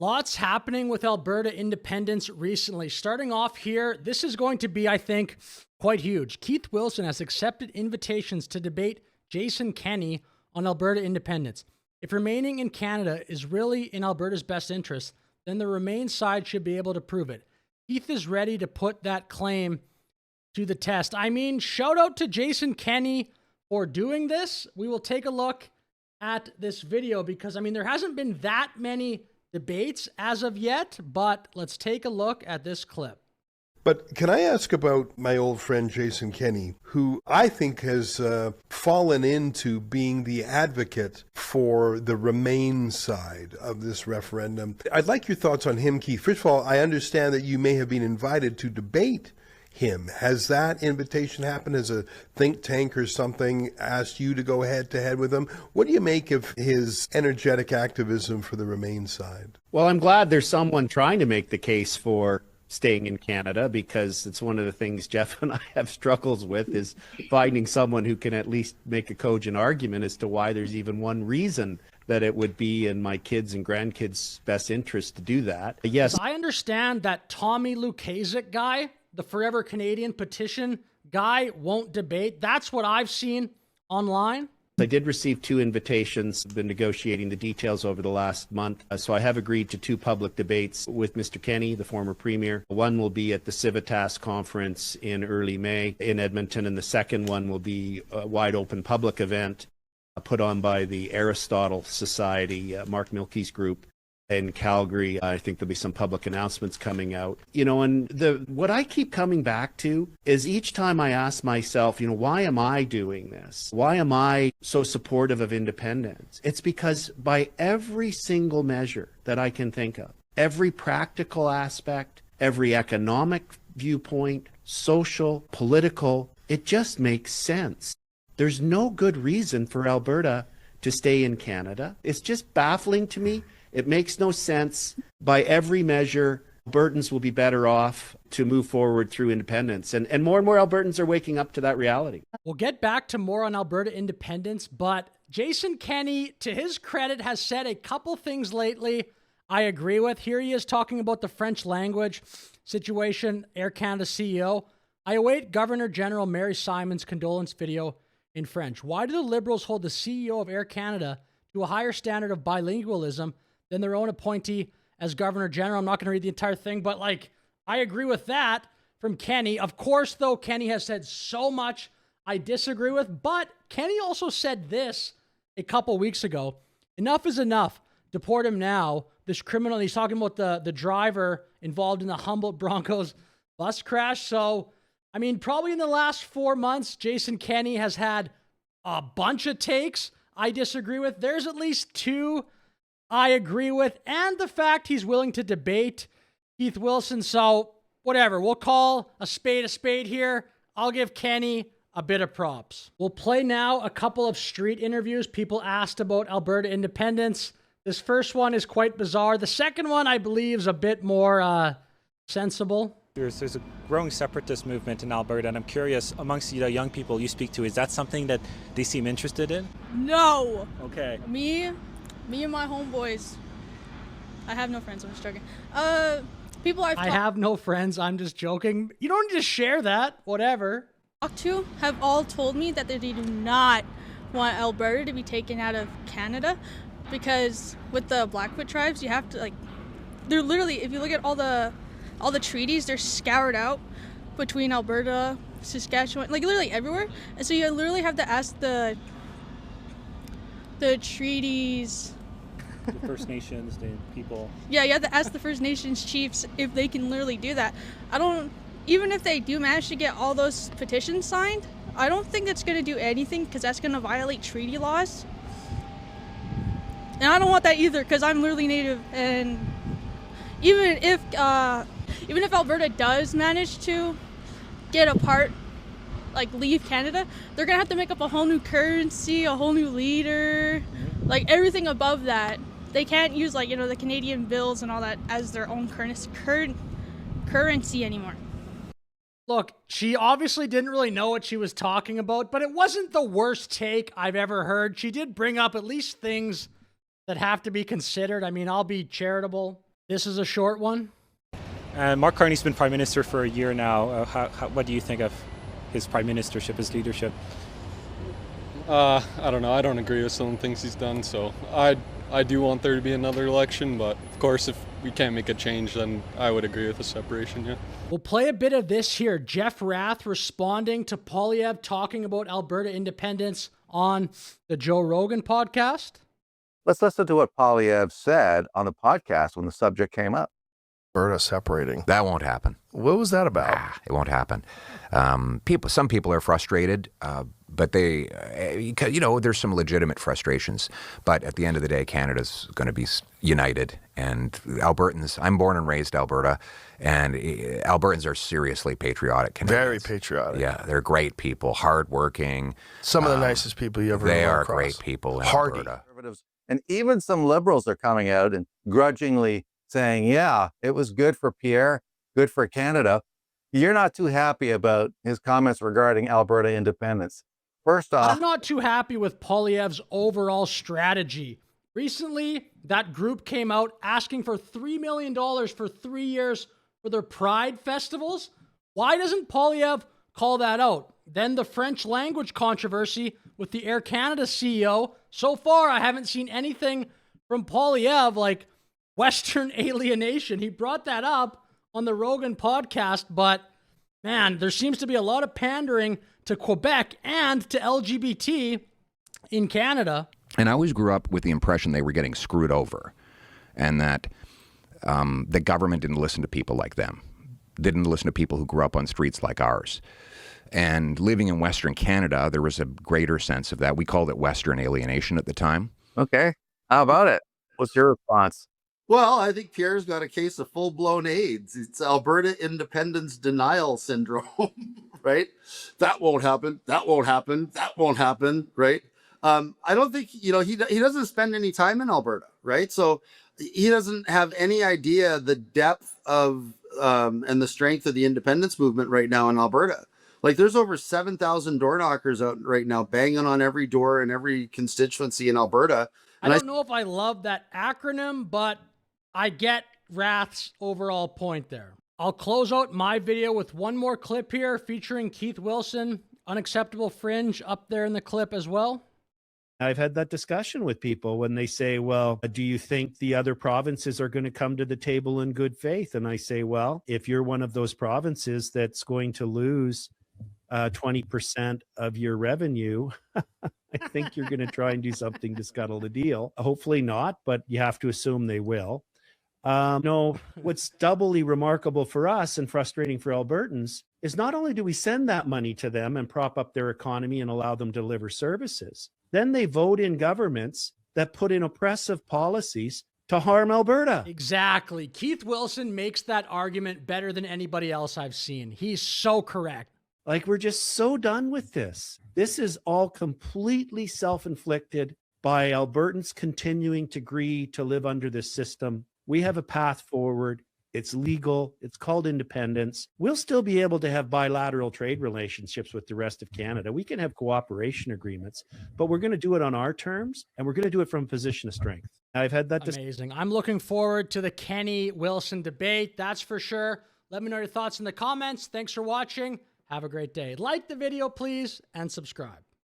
Lots happening with Alberta independence recently. Starting off here, this is going to be, I think, quite huge. Keith Wilson has accepted invitations to debate Jason Kenney on Alberta independence. If remaining in Canada is really in Alberta's best interest, then the Remain side should be able to prove it. Keith is ready to put that claim to the test. I mean, shout out to Jason Kenney for doing this. We will take a look at this video because, I mean, there hasn't been that many debates as of yet, but let's take a look at this clip. But can I ask about my old friend Jason Kenney, who I think has fallen into being the advocate for the Remain side of this referendum. I'd like your thoughts on him, Keith. First of all, I understand that you may have been invited to debate him. Has that invitation happened? Has a think tank or something asked you to go head to head with him? What do you make of his energetic activism for the Remain side? Well, I'm glad there's someone trying to make the case for staying in Canada, because it's one of the things Jeff and I have struggles with, is finding someone who can at least make a cogent argument as to why there's even one reason that it would be in my kids' and grandkids' best interest to do that. Yes. I understand that Tommy Lukasic guy, the Forever Canadian petition guy, won't debate. That's what I've seen online. I did receive 2 invitations. I've been negotiating the details over the last month. So I have agreed to 2 public debates with Mr. Kenney, the former premier. One will be at the Civitas conference in early May in Edmonton, and the second one will be a wide open public event put on by the Aristotle Society, Mark Milkey's group, in Calgary. I think there'll be some public announcements coming out. And what I keep coming back to is each time I ask myself, why am I doing this? Why am I so supportive of independence? It's because by every single measure that I can think of, every practical aspect, every economic viewpoint, social, political, it just makes sense. There's no good reason for Alberta to stay in Canada. It's just baffling to me. It makes no sense. By every measure, Albertans will be better off to move forward through independence. And more Albertans are waking up to that reality. We'll get back to more on Alberta independence, but Jason Kenney, to his credit, has said a couple things lately I agree with. Here he is talking about the French language situation, Air Canada CEO. I await Governor General Mary Simon's condolence video in French. Why do the Liberals hold the CEO of Air Canada to a higher standard of bilingualism than their own appointee as Governor General? I'm not going to read the entire thing, but I agree with that from Kenney. Of course, though, Kenney has said so much I disagree with, but Kenney also said this a couple weeks ago. Enough is enough. Deport him now. This criminal, he's talking about the driver involved in the Humboldt Broncos bus crash. So, I mean, probably in the last 4 months, Jason Kenney has had a bunch of takes I disagree with. There's at least 2 I agree with, and the fact he's willing to debate Keith Wilson. So whatever, we'll call a spade here. I'll give Kenney a bit of props. We'll play now a couple of street interviews. People asked about Alberta independence. This first one is quite bizarre. The second one, I believe, is a bit more sensible. There's a growing separatist movement in Alberta, and I'm curious, amongst the young people you speak to, is that something that they seem interested in? No. Okay. Me and my homeboys. I have no friends. I'm just joking. People I have no friends. I'm just joking. You don't need to share that. Whatever. Talked to have all told me that they do not want Alberta to be taken out of Canada, because with the Blackfoot tribes, you have to they're literally, if you look at all the treaties, they're scoured out between Alberta, Saskatchewan, literally everywhere, and so you literally have to ask the treaties. The First Nations, the people. Yeah, you have to ask the First Nations chiefs if they can literally do that. Even if they do manage to get all those petitions signed, I don't think it's going to do anything, because that's going to violate treaty laws. And I don't want that either, because I'm literally Native, and even if Alberta does manage to get apart, leave Canada, they're going to have to make up a whole new currency, a whole new leader, everything above that. They can't use, the Canadian bills and all that as their own currency anymore. Look, she obviously didn't really know what she was talking about, but it wasn't the worst take I've ever heard. She did bring up at least things that have to be considered. I mean, I'll be charitable. This is a short one. And Mark Carney's been Prime Minister for a year now. What do you think of his Prime Ministership, his leadership? I don't know. I don't agree with some of the things he's done, so I do want there to be another election, but of course if we can't make a change, then I would agree with the separation, yeah. We'll play a bit of this here. Jeff Rath responding to Poilievre talking about Alberta independence on the Joe Rogan podcast. Let's listen to what Poilievre said on the podcast when the subject came up. Alberta separating. That won't happen. What was that about? It won't happen. Some people are frustrated, but they, there's some legitimate frustrations. But at the end of the day, Canada's going to be united. And Albertans, I'm born and raised Alberta, and Albertans are seriously patriotic Canadians. Very patriotic. Yeah, they're great people, hardworking. Some of the nicest people you ever They run are across. great people in Hardy. Alberta. And even some liberals are coming out and grudgingly saying, yeah, it was good for Pierre, good for Canada. You're not too happy about his comments regarding Alberta independence. First off, I'm not too happy with Poilievre's overall strategy. Recently, that group came out asking for $3 million for 3 years for their Pride festivals. Why doesn't Poilievre call that out? Then the French language controversy with the Air Canada CEO. So far, I haven't seen anything from Poilievre like Western alienation. He brought that up on the Rogan podcast, but man, there seems to be a lot of pandering to Quebec and to LGBT in Canada. And I always grew up with the impression they were getting screwed over, and that the government didn't listen to people like them, didn't listen to people who grew up on streets like ours. And living in Western Canada, there was a greater sense of that. We called it Western alienation at the time. okay, how about it? What's your response? Well, I think Pierre's got a case of full-blown AIDS. It's Alberta independence denial syndrome, right? That won't happen. That won't happen. That won't happen, right? I don't think, he doesn't spend any time in Alberta, right? So he doesn't have any idea the depth of and the strength of the independence movement right now in Alberta. Like, there's over 7,000 door knockers out right now, banging on every door in every constituency in Alberta. I don't know if I love that acronym, but I get Rath's overall point there. I'll close out my video with one more clip here featuring Keith Wilson, Unacceptable Fringe, up there in the clip as well. I've had that discussion with people when they say, well, do you think the other provinces are going to come to the table in good faith? And I say, well, if you're one of those provinces that's going to lose 20% of your revenue, I think you're going to try and do something to scuttle the deal. Hopefully not, but you have to assume they will. No, what's doubly remarkable for us and frustrating for Albertans is not only do we send that money to them and prop up their economy and allow them to deliver services, then they vote in governments that put in oppressive policies to harm Alberta. Exactly. Keith Wilson makes that argument better than anybody else I've seen. He's so correct. Like, we're just so done with this. This is all completely self-inflicted by Albertans continuing to agree to live under this system. We have a path forward. It's legal. It's called independence. We'll still be able to have bilateral trade relationships with the rest of Canada. We can have cooperation agreements, but we're going to do it on our terms, and we're going to do it from a position of strength. I've had that. Amazing. I'm looking forward to the Kenny Wilson debate. That's for sure. Let me know your thoughts in the comments. Thanks for watching. Have a great day. Like the video, please, and subscribe.